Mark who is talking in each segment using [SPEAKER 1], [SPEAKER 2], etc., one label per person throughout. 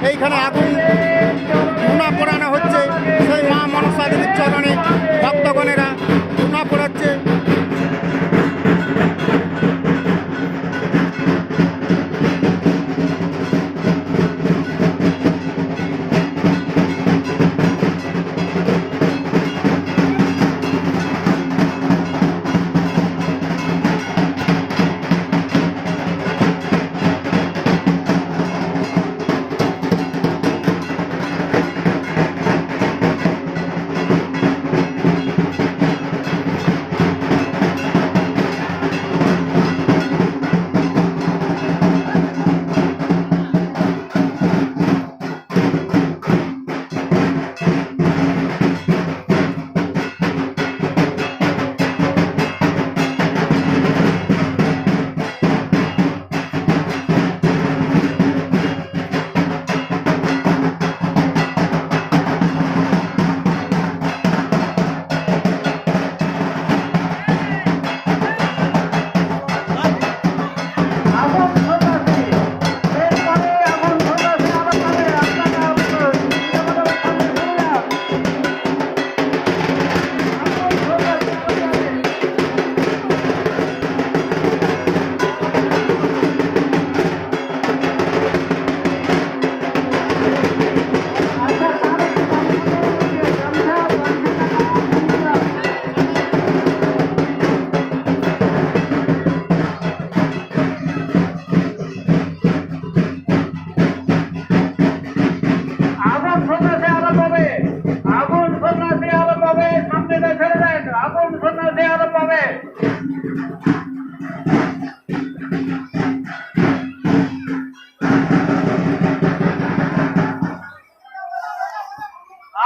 [SPEAKER 1] এইখানে আগুন ধুনা পোড়ানো হচ্ছে। সেই মা মনসা দেবীর চরণে ভক্তগণেরা ধুনা পোড়াচ্ছে।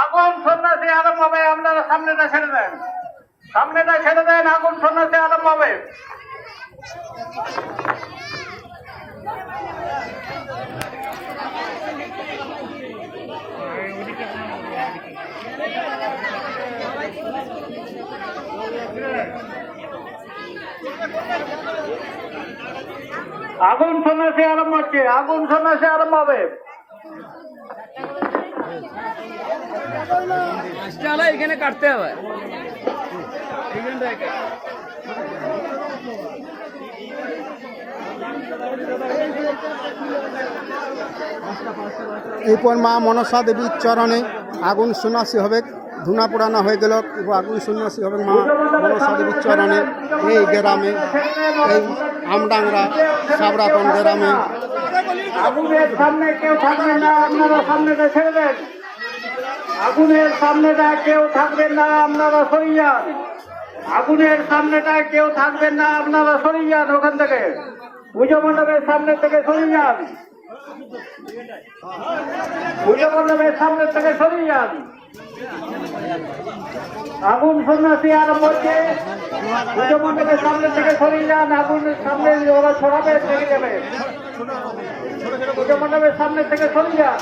[SPEAKER 2] আগুন সন্ন্যাসী আরম্ভ হবে। আপনারা সামনেটা ছেড়ে দেন, সামনেটা ছেড়ে দেন। আগুন সন্ন্যাসী আরম্ভ হবে। আগুন সন্ন্যাসী আরম্ভ হচ্ছে। আগুন সন্ন্যাসী আরম্ভ হবে।
[SPEAKER 3] এখানে কাটতে হবে।
[SPEAKER 1] এরপর মা মনসা দেবীর চরণে আগুন সন্ন্যাসী হবে। ধুনা পোড়ানো হয়ে গেল, আগুন সন্ন্যাসী হবে মা মনসা দেবীর চরণে। এই গ্রামে, এই আমডাংরা সাবরাতন গ্রামে
[SPEAKER 2] আগুনের সামনে কেউ থাকবেন না, আপনারা সামনেটা ছেড়ে দেন। আগুনের সামনেটা কেউ থাকবেন না, আপনারা সরে যান। আগুনের সামনেটা কেউ থাকবেন না, আপনারা সরে যান। ওখান থেকে পুজো মণ্ডপের সামনে থেকে সরে যান। পুজো মণ্ডপের সামনে থেকে সরে যান। আগুন সন্ন্যাসী আরম্ভ হচ্ছে। পুজো মণ্ডপের সামনে থেকে সরে যান। আগুনের সামনে ওরা ছড়াবে, থেকে যাবে। পুজো মণ্ডপের সামনে থেকে সরে যান।